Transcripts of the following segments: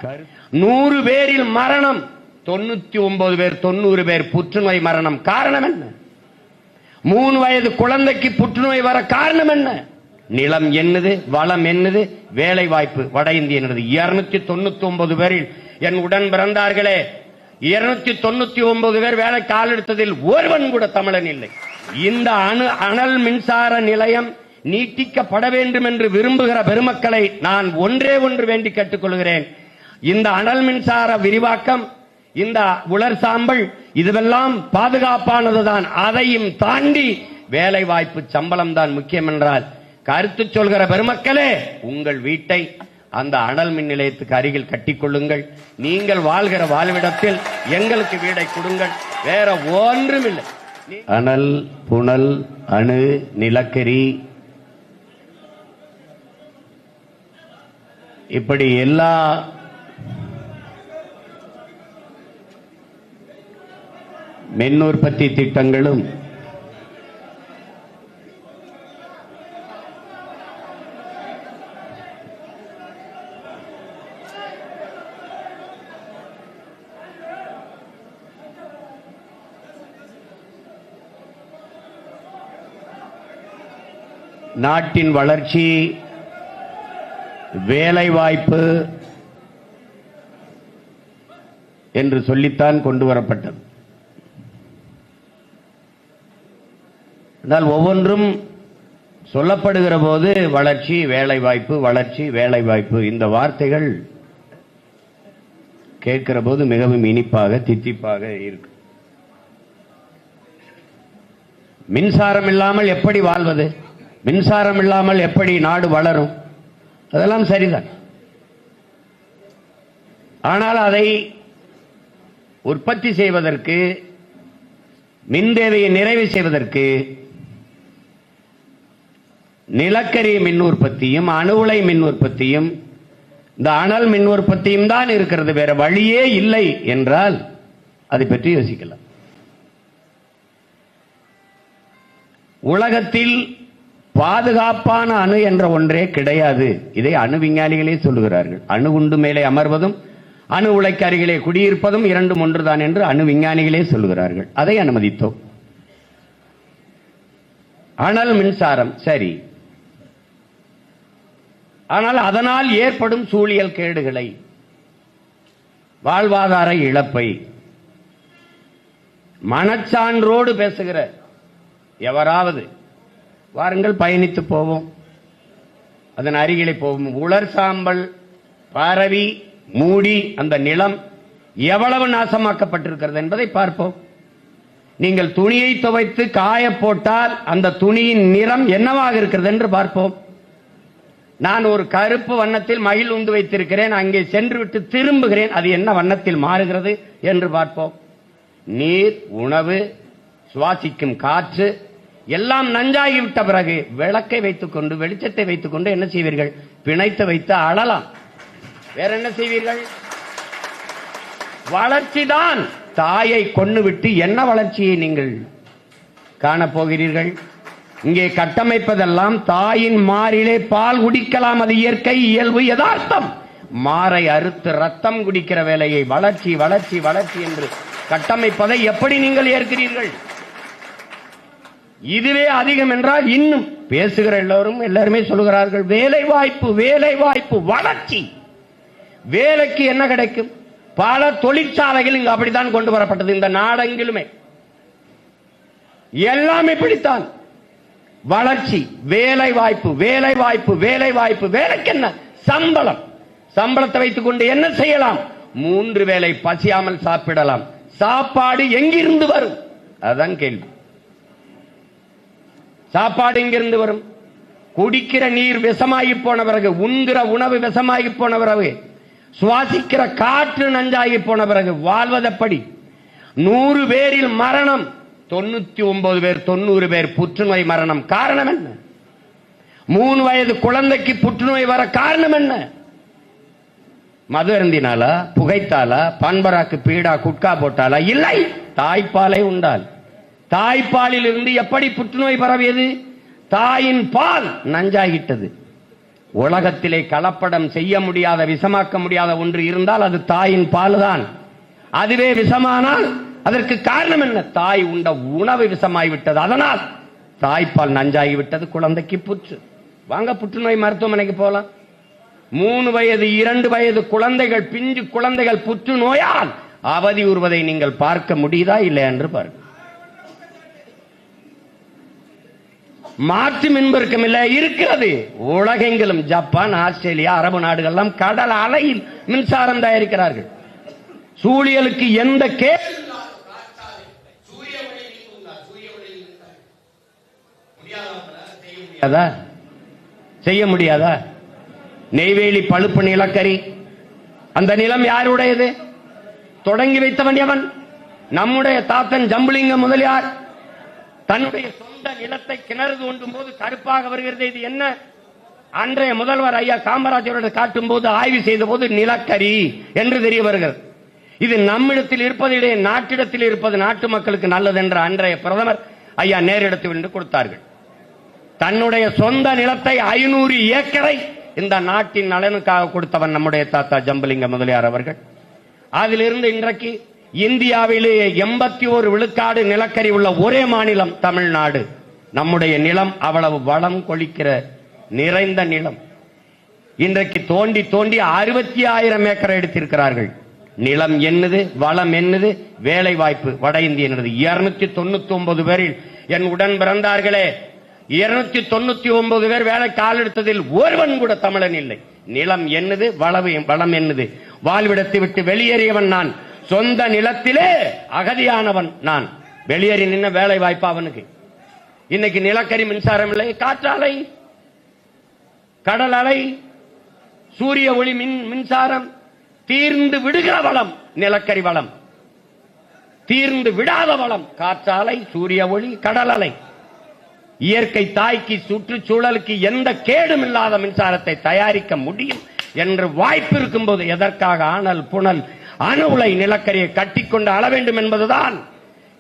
100 பேரில் மரணம், 99 பேர் 90 பேர் புற்றுநோய் மரணம். காரணம் என்ன? 3 வயது குழந்தைக்கு புற்றுநோய் வர காரணம் என்ன? நிலம் என்னது, வளம் என்னது, வேலை வாய்ப்பு. வட இந்திய 299 பேரில் என் உடன் பிறந்தார்களே, 299 பேர் வேலை கால் எடுத்ததில் ஒருவன் கூட தமிழன் இல்லை. இந்த அனல் மின்சார நிலையம் நீட்டிக்கப்பட வேண்டும் என்று விரும்புகிற பெருமக்களை நான் ஒன்றே ஒன்று வேண்டி கேட்டுக்கொள்கிறேன். இந்த அனல் மின்சார விரிவாக்கம், இந்த உலர் சாம்பல், இதுவெல்லாம் பாதுகாப்பானதுதான். அதையும் தாண்டி வேலை வாய்ப்பு, சம்பளம் தான் முக்கியம் என்றால், கருத்து சொல்கிற பெருமக்களே, உங்கள் வீட்டை அந்த அனல் மின் நிலையத்துக்கு அருகில் கட்டிக்கொள்ளுங்கள். நீங்கள் வாழ்கிற வாழ்விடத்தில் எங்களுக்கு வீடை கொடுங்கள். வேற ஒன்றும் இல்லை. அனல், புனல், அணு, நிலக்கரி, இப்படி எல்லா மின் உற்பத்தி திட்டங்களும் நாட்டின் வளர்ச்சி, வேலை வாய்ப்பு என்று சொல்லித்தான் கொண்டு வரப்பட்டது. ஆனால் ஒவ்வொன்றும் சொல்லப்படுகிற போது வளர்ச்சி, வேலை வாய்ப்பு, வளர்ச்சி, வேலை வாய்ப்பு, இந்த வார்த்தைகள் கேட்கிற போது மிகவும் இனிப்பாக, தித்திப்பாக இருக்கு. மின்சாரம் இல்லாமல் எப்படி வாழ்வது? மின்சாரம் இல்லாமல் எப்படி நாடு வளரும்? அதெல்லாம் சரிதான். ஆனால் அதை உற்பத்தி செய்வதற்கு, மின் தேவையை நிறைவு செய்வதற்கு நிலக்கரி மின் உற்பத்தியும், அணு உலை மின் உற்பத்தியும், இந்த அனல் மின் உற்பத்தியும் தான் இருக்கிறது. வேற வழியே இல்லை என்றால் அதை பற்றி யோசிக்கலாம். உலகத்தில் பாதுகாப்பான அணு என்ற ஒன்றே கிடையாது. இதை அணு விஞ்ஞானிகளே சொல்லுகிறார்கள். அணு குண்டு மேலே அமர்வதும் அணு உலைக்கு அருகிலே குடியிருப்பதும் இரண்டும் ஒன்றுதான் என்று அணு விஞ்ஞானிகளே சொல்லுகிறார்கள். அதை அனுமதித்தோம். அனல் மின்சாரம் சரி, ஆனால் அதனால் ஏற்படும் சூழியல் கேடுகளை, வாழ்வாதார இழப்பை மனச்சான்றோடு பேசுகிற எவராவது வாருங்கள், பயணித்து போவோம், அதன் அருகிலே போவோம். உலர் சாம்பல் பரவி மூடி அந்த நிலம் எவ்வளவு நாசமாக்கப்பட்டிருக்கிறது என்பதை பார்ப்போம். நீங்கள் துணியை துவைத்து காய போட்டால் அந்த துணியின் நிறம் என்னவாக இருக்கிறது என்று பார்ப்போம். நான் ஒரு கருப்பு வண்ணத்தில் மயில் உண்டு வைத்திருக்கிறேன், அங்கே சென்று விட்டு திரும்புகிறேன், அது என்ன வண்ணத்தில் மாறுகிறது என்று பார்ப்போம். நீர், உணவு, சுவாசிக்கும் காற்று எல்லாம் நஞ்சாகிவிட்ட பிறகு விளக்கை வைத்துக் கொண்டு, வெளிச்சத்தை வைத்துக் கொண்டு என்ன செய்வீர்கள்? பிணைத்து வைத்து அழலாம். வேற என்ன செய்வீர்கள்? வளர்ச்சிதான். தாயை கொன்னுவிட்டு என்ன வளர்ச்சியை நீங்கள் காணப்போகிறீர்கள்? இங்கே கட்டமைப்பதெல்லாம் தாயின் மாறிலே பால் குடிக்கலாம், அது இயற்கை, இயல்பு, யதார்த்தம். மாறை அறுத்து ரத்தம் குடிக்கிற வேலையை வளர்ச்சி வளர்ச்சி வளர்ச்சி என்று கட்டமைப்பதை எப்படி நீங்கள் ஏற்கிறீர்கள்? இதுவே அதிகம் என்றால் இன்னும் பேசுகிற எல்லாருமே சொல்லுகிறார்கள் வேலை வாய்ப்பு, வேலை வாய்ப்பு, வளர்ச்சி. வேலைக்கு என்ன கிடைக்கும்? பல தொழிற்சாலைகள் இங்கு அப்படித்தான் கொண்டு வரப்பட்டது. இந்த நாடெங்கிலுமே எல்லாம் இப்படித்தான். வளர்ச்சி, வேலை வாய்ப்பு, வேலை வாய்ப்பு, வேலை வாய்ப்பு. வேலைக்கு என்ன? சம்பளம். சம்பளத்தை வைத்துக் கொண்டு என்ன செய்யலாம்? 3 வேளை பசியாமல் சாப்பிடலாம். சாப்பாடு எங்கிருந்து வரும்? அதுதான் கேள்வி. சாப்பாடு எங்கிருந்து வரும்? குடிக்கிற நீர் விஷமாகி போன பிறகு, உண்கிற உணவு விஷமாகி போன பிறகு, சுவாசிக்கிற காற்று நஞ்சாகி போன பிறகு வாழ்வதெப்படி? 100 பேரில் மரணம், 99 பேர் 90 பேர் புற்றுநோய் மரணம். காரணம் என்ன? 3 வயது குழந்தைக்கு புற்றுநோய் வர காரணம் என்ன? மது அருந்தினாலா, புகைத்தாலா, பண்பராக்கு, பீடா, குட்கா போட்டாலா? இல்லை, தாய்ப்பாலை உண்டால். தாய்ப்பாலில் இருந்து எப்படி புற்றுநோய் பரவியது? தாயின் பால் நஞ்சாகிட்டது. உலகத்திலே கலப்படம் செய்ய முடியாத, விஷமாக்க முடியாத ஒன்று இருந்தால் அது தாயின் பால்தான். அதுவே விஷமானால் அதற்கு காரணம் என்ன? தாய் உண்ட உணவு விஷமாகிவிட்டது. அதனால் தாய்ப்பால் நஞ்சாகிவிட்டது, குழந்தைக்கு புற்று. வாங்க புற்றுநோய் மருத்துவமனைக்கு போலாம். 3 வயது 2 வயது குழந்தைகள், பிஞ்சு குழந்தைகள் புற்றுநோயால் அவதி உறுவதை நீங்கள் பார்க்க முடியுதா இல்லை என்று பாருங்கள். மாற்று மின்பெருக்கம் இல்லை, இருக்கிறது. உலகெங்கிலும் ஜப்பான், ஆஸ்திரேலியா, அரபு நாடுகள் கடல் அலையில் மின்சாரம் தயாரிக்கிறார்கள். சூழியலுக்கு எந்த செய்ய முடியாதா? நெய்வேலி பழுப்பு நிலக்கரி, அந்த நிலம் யாருடையது? தொடங்கி வைத்தவன் எவன்? நம்முடைய தாத்தன் ஜம்புலிங்கம் முதலியார். தன்னுடைய சொந்த நிலத்தை கிணறு தோண்டும் போது கருப்பாக வருகிறது. இது என்ன? அன்றைய முதல்வர் ஐயா காமராஜரோட காட்டும் போது, ஆய்வு செய்த போது நிலக்கரி என்று தெரிய வருகிறது. இது நம்மிடத்தில் இருப்பதிலே நாட்டிடத்தில் இருப்பது நாட்டு மக்களுக்கு நல்லது என்ற அன்றைய பிரதமர் ஐயா நேரிடத்தில் என்று கொடுத்தார்கள். தன்னுடைய சொந்த நிலத்தை 500 ஏக்கரை இந்த நாட்டின் நலனுக்காக கொடுத்தவன் நம்முடைய தாத்தா ஜம்புலிங்க முதலியார் அவர்கள். அதிலிருந்து இன்றைக்கு இந்தியாவிலே 81 விழுக்காடு நிலக்கரி உள்ள ஒரே மாநிலம் தமிழ்நாடு. நம்முடைய நிலம் அவ்வளவு வளம் கொளிக்கிற நிறைந்த நிலம். இன்றைக்கு தோண்டி தோண்டி 60,000 ஏக்கரை எடுத்திருக்கிறார்கள். நிலம் என்னது, வளம் என்னது, வேலை வாய்ப்பு வட இந்திய 299 பேரில் என் உடன் பிறந்தார்களே, 299 பேர் வேலை கால் எடுத்ததில் ஒருவன் கூட தமிழன் இல்லை. நிலம் என்னது, வளம் என்னது. வாழ்விடத்தை விட்டு வெளியேறியவன் நான். சொந்த நிலத்திலே அகதியானவன் நான். வெளியேறி நின்ன வேலை வாய்ப்பு அவனுக்கு. இன்னைக்கு நிலக்கரி மின்சாரம் இல்லை, காற்றாலை, கடல் அலை, சூரிய ஒளி மின்சாரம். தீர்ந்து விடுகிற வளம் நிலக்கரி வளம், தீர்ந்து விடாத வளம் காற்றாலை, சூரிய ஒளி, கடல் அலை. இயற்கை தாய்க்கு, சுற்றுச்சூழலுக்கு எந்த கேடும் இல்லாத மின்சாரத்தை தயாரிக்க முடியும் என்று வாய்ப்பு இருக்கும் போது எதற்காக ஆனல் புனல் அணு உலை நிலக்கரியை கட்டிக்கொண்டு அள வேண்டும் என்பதுதான்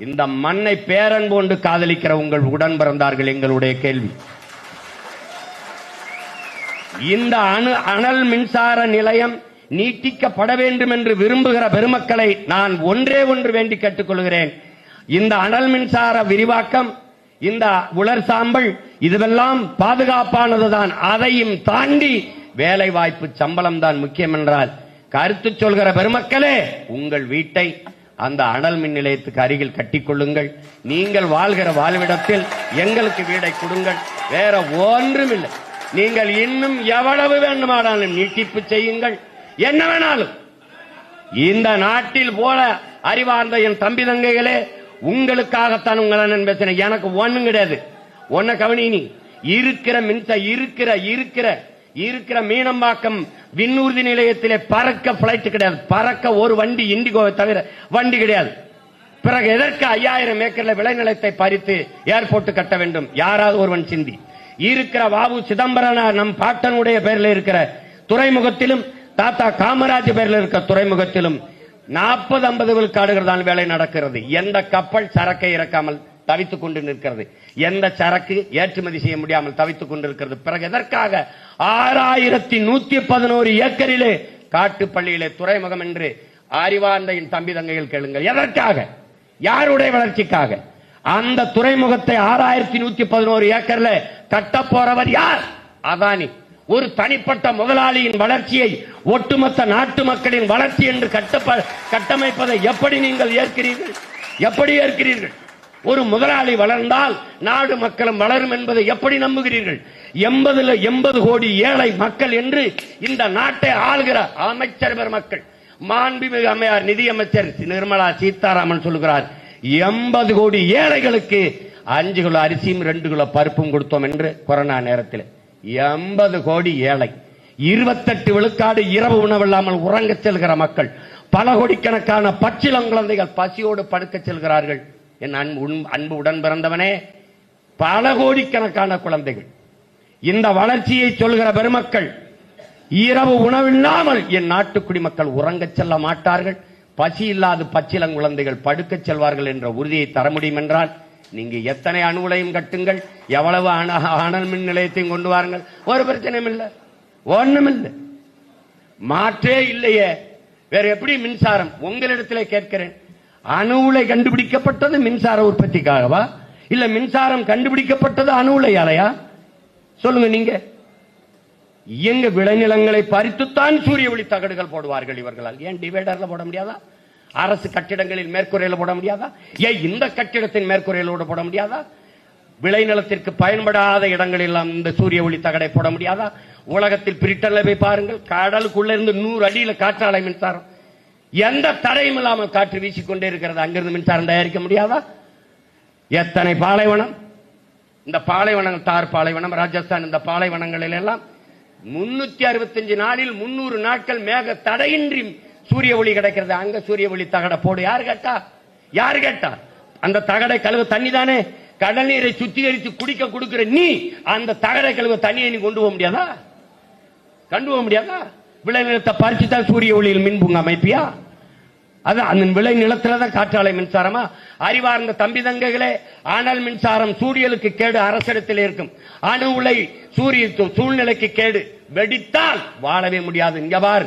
இந்த மண்ணை பேரன் போன்று காதலிக்கிற உங்கள் உடன் பிறந்தார்கள் எங்களுடைய கேள்வி. இந்த அனல் மின்சார நிலையம் நீட்டிக்கப்பட வேண்டும் என்று விரும்புகிற பெருமக்களை நான் ஒன்றே ஒன்று வேண்டி கேட்டுக்கொள்கிறேன். இந்த அனல் மின்சார விரிவாக்கம், இந்த உலர் சாம்பல், இதுவெல்லாம் பாதுகாப்பானதுதான். அதையும் தாண்டி வேலை வாய்ப்பு, சம்பளம் தான் முக்கியம் என்றால், கருத்து சொல்கிற பெருமக்களே, உங்கள் வீட்டை அந்த அனல் மின் நிலையத்துக்கு அருகில் கட்டிக்கொள்ளுங்கள். நீங்கள் வாழ்கிற வாழ்விடத்தில் எங்களுக்கு வீடை கொடுங்கள். வேற ஒன்றும் இல்லை. நீங்கள் இன்னும் எவ்வளவு வேண்டுமானாலும் நீட்டிப்பு செய்யுங்கள், என்ன வேணாலும். இந்த நாட்டில் போல அறிவார்ந்த என் தம்பி தங்கைகளே, உங்களுக்காகத்தான் உங்களை பேசினேன். எனக்கு ஒண்ணும் கிடையாது. ஒன்ன கவனி, நீ இருக்கிற மீனம்பாக்கம் விண்ணூர்தி நிலையத்திலே பறக்க பிளைட் கிடையாது. பறக்க ஒரு வண்டி இண்டிகோவை தவிர வண்டி கிடையாது. பிறகு எதற்கு 5000 ஏக்கர்ல விளைநிலத்தை பறித்து ஏர்போர்ட் கட்ட வேண்டும்? யாராவது ஒருவன் சிந்தி. இருக்கிற வாவு சிதம்பரம் நம் பாட்டனுடைய பேரில் இருக்கிற துறைமுகத்திலும், தாத்தா காமராஜ் பேரில் இருக்கிற துறைமுகத்திலும் 40-50 விழுக்காடுகள் தான் வேலை நடக்கிறது. எந்த கப்பல் சரக்கை இறக்காமல் தவித்துக் கொண்டு நிற்கிறது? எந்த சரக்கு ஏற்றுமதி செய்ய முடியாமல் தவித்துக் கொண்டிருக்கிறது? பிறகு எதற்காக 6111 ஏக்கரிலே காட்டுப்பள்ளியிலே துறைமுகம் என்று அறிவார்ந்த என் தம்பி தங்கைகள் கேளுங்கள். எதற்காக? யாருடைய வளர்ச்சிக்காக? அந்த துறைமுகத்தை 6111 ஏக்கர்ல கட்ட போறவர் யார்? அதானி. ஒரு தனிப்பட்ட முதலாளியின் வளர்ச்சியை ஒட்டுமொத்த நாட்டு மக்களின் வளர்ச்சி என்று கட்டமைப்பதை எப்படி நீங்கள் ஏற்கிறீர்கள்? எப்படி ஏற்கிறீர்கள்? ஒரு முதலாளி வளர்ந்தால் நாடு மக்களும் வளரும் என்பதை எப்படி நம்புகிறீர்கள்? 80 கோடி ஏழை மக்கள் என்று இந்த நாட்டை ஆளுகிற அமைச்சர் பெருமக்கள், மாண்புமிகு அம்மையார் நிதியமைச்சர் நிர்மலா சீதாராமன் சொல்கிறார், 80 கோடி ஏழைகளுக்கு 5 கிலோ அரிசியும் 2 கிலோ பருப்பும் கொடுத்தோம் என்று. கொரோனா நேரத்தில் 80 கோடி ஏழை, 28 விழுக்காடு இரவு உணவில்லாமல் உறங்க செல்கிற மக்கள், பல கோடிக்கணக்கான பச்சிளங்குழந்தைகள் பசியோடு படுக்க செல்கிறார்கள். என் அன்பு உடன் பிறந்தவனே, பல கோடிக்கணக்கான குழந்தைகள். இந்த வளர்ச்சியை சொல்கிற பெருமக்கள், இரவு உணவில்லாமல் என் நாட்டு குடிமக்கள் உறங்க செல்ல மாட்டார்கள், பசி இல்லாத பச்சிளங்குழந்தைகள் படுக்க செல்வார்கள் என்ற உறுதியை தர முடியும் என்றால், நீங்க எத்தனை அணு உலையும் கட்டுங்கள், எவ்வளவு அனல் மின் நிலையத்தையும் கொண்டு வாருங்கள், ஒரு பிரச்சனையும் இல்லை. ஒண்ணுமில்லை, மாற்றே இல்லையே. வேற எப்படி மின்சாரம்? உங்களிடத்திலே கேட்கிறேன், அணு உலை கண்டுபிடிக்கப்பட்டது மின்சார உற்பத்திக்காகவா, இல்ல மின்சாரம் கண்டுபிடிக்கப்பட்டது அணு உலையாலையா? சொல்லுங்க நீங்க. எங்க விளைநிலங்களை பறித்துத்தான் சூரிய ஒளி தகடுகள் போடுவார்கள் இவர்களால். ஏன் டிவைடர்ல போட முடியாதா? அரசு கட்டிடங்களில் மேற்கூரையில போட முடியாதா? ஏன் இந்த கட்டிடத்தின் மேற்கூரையிலோட போட முடியாதா? விளைநிலத்திற்கு பயன்படாத இடங்களெல்லாம் இந்த சூரிய ஒளி தகடை போட முடியாதா? உலகத்தில் பிரிட்டன்ல போய் பாருங்கள், கடலுக்குள்ள இருந்து 100 அடியில காற்றாலை மின்சாரம், எந்த தடையும் இல்லாமல் காற்று வீசிக்கொண்டே இருக்கிறது. அங்கிருந்து மின்சாரம் தயாரிக்க முடியாதா? எத்தனை பாலைவனம், இந்த பாலைவனங்கள், தார் பாலைவனம், ராஜஸ்தான், இந்த பாலைவனங்களில் எல்லாம் 365 நாளில் 300 நாட்கள் மேக தடையின்றி சூரிய ஒளி கிடைக்கிறது. அங்க சூரிய ஒளி தகட போடு. யாரு கேட்டா? யாரு கேட்டா? அந்த தகடை கழுவ தண்ணி தானே. கடல் நீரை சுத்திகரித்து குடிக்க கொடுக்கிற நீ அந்த தகடை கழுவ தண்ணியை நீ கொண்டு போக முடியாதா? கொண்டு போக முடியாதா? விளைநிலத்தை பறிச்சுதான் சூரிய ஒளியில் மின்புங்க அமைப்பியா? அது அந்த விளை நிலத்துலதான் காற்றாலை மின்சாரமா? அறிவார்ந்த தம்பி தங்கைகளே, அனல் மின்சாரம் சூரியலுக்கு கேடு, அரசிடத்தில் இருக்கும். அணு உலை சூரிய சூழ்நிலைக்கு கேடு. வெடித்தால் வாழவே முடியாது. இங்க பார்,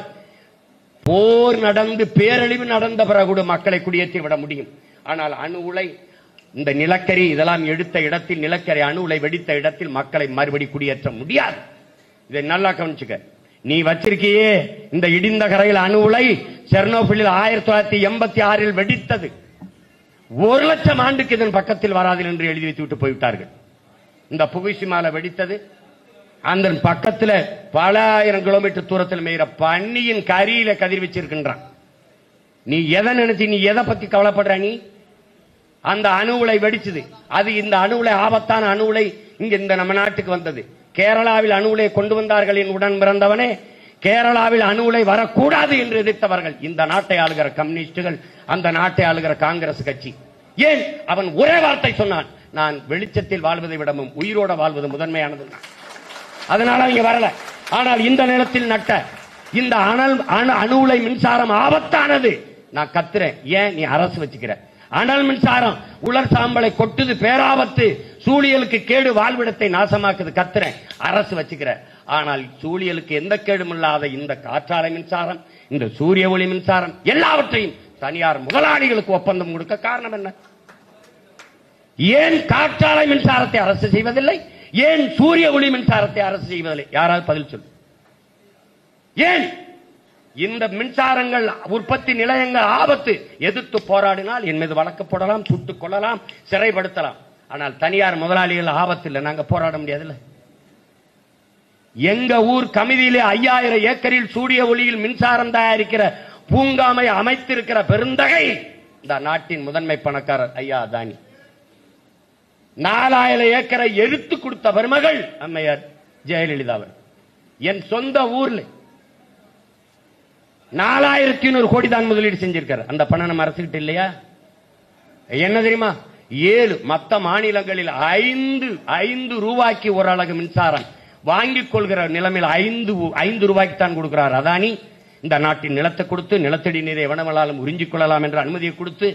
போர் நடந்து பேரழிவு நடந்த பிறகு கூட மக்களை குடியேற்றி விட முடியும். ஆனால் அணு உலை, இந்த நிலக்கரி இதெல்லாம் எடுத்த இடத்தில், நிலக்கரி அணு உலை வெடித்த இடத்தில் மக்களை மறுபடி குடியேற்ற முடியாது. இதை நல்லா கவனிச்சுக்க. நீ வச்சிருக்கியே இந்த இடிந்த கரையில் அணு உலை, செர்னோபிலில் 1986 வெடித்தது. 1,00,000 ஆண்டுக்கு இதன் பக்கத்தில் வராது என்று எழுதி வைத்து விட்டு போய்விட்டார்கள். இந்த புகுஷிமால வெடித்தது, அந்த பக்கத்தில் பல ஆயிரம் கிலோமீட்டர் தூரத்தில் மேய்கிற பன்னியின் கரியில கதிர் வச்சிருக்கின்றான். நீ எதை நினைச்சு, நீ எதை பத்தி கவலைப்படுற? நீ அந்த அணு உலை வெடிச்சது. அது இந்த அணு உலை, ஆபத்தான அணு உலை இங்க இந்த நம்ம நாட்டுக்கு வந்தது. கேரளாவில் அணு உலை கொண்டு வந்தார்கள். உடன் பிறந்தவனே, கேரளாவில் அணு உலை வரக்கூடாது என்று எதிர்த்தவர்கள் இந்த நாட்டை ஆளுகிற கம்யூனிஸ்டுகள், அந்த நாட்டை ஆளுகிற காங்கிரஸ் கட்சி. ஏன்? அவன் ஒரே வார்த்தை சொன்னான், நான் வெளிச்சத்தில் வாழ்வதை விடவும் உயிரோட வாழ்வது முதன்மையானது. அதனால இங்க வரல. ஆனால் இந்த நிலத்தில் நட்ட இந்த அணு உலை மின்சாரம் ஆபத்தானது. நான் கத்துறேன், ஏன் நீ அரசு வச்சுக்கிற? அனல் மின்சாரம் உலர் சாம்பலை கொட்டுது, பேராபத்து, சூழியலுக்கு கேடு, வாழ்விடத்தை நாசமாக்குது. கத்துறேன், அரசு வச்சுக்கிற. ஆனால் சூழியலுக்கு எந்த கேடும் இல்லாத இந்த காற்றாலை மின்சாரம், இந்த சூரிய ஒளி மின்சாரம் எல்லாவற்றையும் தனியார் முதலாளிகளுக்கு ஒப்பந்தம் கொடுக்க காரணம் என்ன? ஏன் காற்றாலை மின்சாரத்தை அரசு செய்வதில்லை? ஏன் சூரிய ஒளி மின்சாரத்தை அரசு செய்வதில்லை? யாராவது பதில் சொல்லு. ஏன்? இந்த மின்சாரங்கள் உற்பத்தி நிலையங்கள் ஆபத்து. எதிர்த்து போராடினால் என் மீது வழக்கு போடலாம், சுட்டுக் கொள்ளலாம், சிறைப்படுத்தலாம். ஆனால் தனியார் முதலாளிகள் ஆபத்து இல்லை, நாங்க போராட முடியாதுல்ல. எங்க ஊர் கமிதியிலே 5000 ஏக்கரில் சூரிய ஒளியில் மின்சாரம் தயாரிக்கிற பூங்காமை அமைத்திருக்கிற பெருந்தகை இந்த நாட்டின் முதன்மை பணக்காரர் ஐயா அதானி. 4000 ஏக்கரை எடுத்து கொடுத்த பெருமகள் அம்மையார் ஜெயலலிதா அவர். என் சொந்த ஊர்ல 4100 கோடி தான் முதலீடு செஞ்சிருக்காரு. அந்த பணம் நம்ம அரசுகிட்ட இல்லையா? என்ன தெரியுமா? 7 மத்த மாநிலங்களில் 5 ரூபாய்க்கு ஒரு அலகு மின்சாரம் வாங்கிக் கொள்கிற நிலைமையில் 5 ரூபாய்க்கு தான் கொடுக்கிறார் அதானி. இந்த நாட்டின் நிலத்தை கொடுத்து, நிலத்தடி நீரை எவனவளாலும் உறிஞ்சிக் கொள்ளலாம் என்ற அனுமதியை கொடுத்து,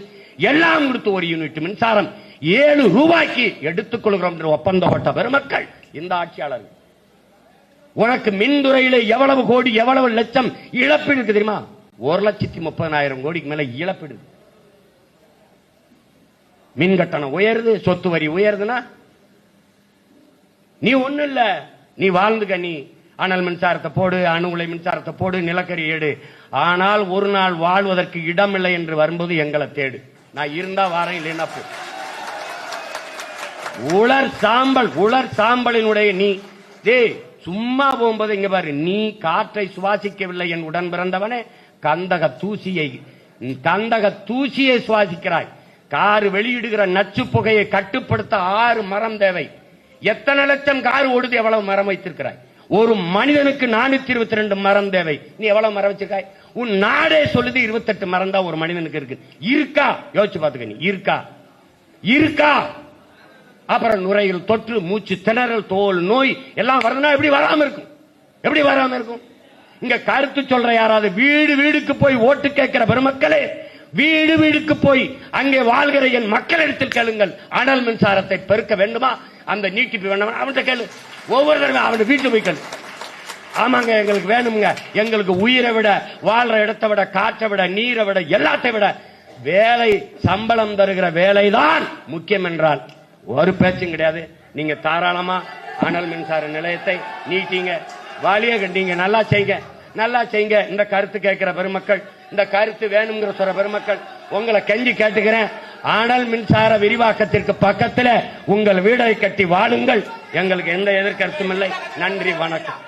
எல்லாம் கொடுத்து ஒரு யூனிட் மின்சாரம் 7 ரூபாய்க்கு எடுத்துக் கொள்கிறோம் என்று ஒப்பந்தம் போட்ட பெருமக்கள் இந்த ஆட்சியாளர்கள். உனக்கு மின்துறையில எவ்வளவு கோடி, எவ்வளவு லட்சம் இழப்பீடு இருக்கு தெரியுமா? 1,30,000 கோடிக்கு மேல இழப்பீடு. மின் கட்டணம் உயருது, சொத்து வரி உயருதுன்னா நீ ஒண்ணு இல்ல, நீ வாழ்ந்துக்க. நீ அனல் மின்சாரத்தை போடு, அணு உலை மின்சாரத்தை போடு, நிலக்கரி ஏடு. ஆனால் ஒரு நாள் வாழ்வதற்கு இடம் இல்லை என்று வரும்போது எங்களை தேடு. நான் இருந்தா வாரேன், இல்லைன்னா போ. உலர் சாம்பலினுடைய நீ சும்மா போகும்போது இங்க பாரு, நீ காற்றை சுவாசிக்கவில்லை என் உடன் பிறந்தவனே, கந்தக தூசியை சுவாசிக்கிறாய். கார் வெளியிடுகிற நச்சு புகையை கட்டுப்படுத்த 6 மரம் தேவை. எத்தனை லட்சம் கார் ஓடுது, எவ்வளவு மரம் வைத்திருக்கிறாய்? ஒரு மனிதனுக்கு 422 மரம் தேவை. நீ எவ்வளவு மரம் வச்சிருக்காய்? உன் நாடே சொல்லுது 28 மரம் தான் ஒரு மனிதனுக்கு இருக்கு. இருக்கா? யோசிச்சு பாத்துக்க. நீ இருக்கா? அப்புறம் நுரையில் தொற்று, மூச்சு திணறல், தோல் நோய் எல்லாம் வரணும். எப்படி வராம இருக்கும்? இங்க கருத்து சொல்ற யாராவது வீடு வீடுக்கு போய் ஓட்டு கேட்கிற பெருமக்களே, வீடு வீடுக்கு போய் அங்கே வாழ்கிற என் மக்களிடத்தில் கேளுங்கள். அனல் மின்சாரத்தை பெருக்க வேண்டுமா, அந்த நீட்டிப்பு வேண்டாமா அவன்கிட்ட கேளு. ஒவ்வொரு தடவை அவன் வீட்டுல போய் கேளு. ஆமாங்க, எங்களுக்கு வேணுங்க. எங்களுக்கு உயிரை விட, வாழ்ற இடத்தை விட, காற்றை விட, நீரை விட, எல்லாத்தை விட வேலை, சம்பளம் தருகிற வேலைதான் முக்கியம் என்றால் ஒரு பேச்சும் கிடையாது. நீங்க தாராளமா அனல் மின்சார நிலையத்தை நீட்டிங்க, வாலிய கண்டிங்க, நல்லா செய்யுங்க, நல்லா செய்யுங்க. இந்த கருத்து கேட்கிற பெருமக்கள், இந்த கருத்து வேணுங்கிற சொல்ற பெருமக்கள், உங்களை கெஞ்சி கேட்டுக்கிறேன். அனல் மின்சார விரிவாக்கத்திற்கு பக்கத்தில் உங்கள் வீடை கட்டி வாழுங்கள். எங்களுக்கு எந்த எதிர்கருத்தும் இல்லை. நன்றி, வணக்கம்.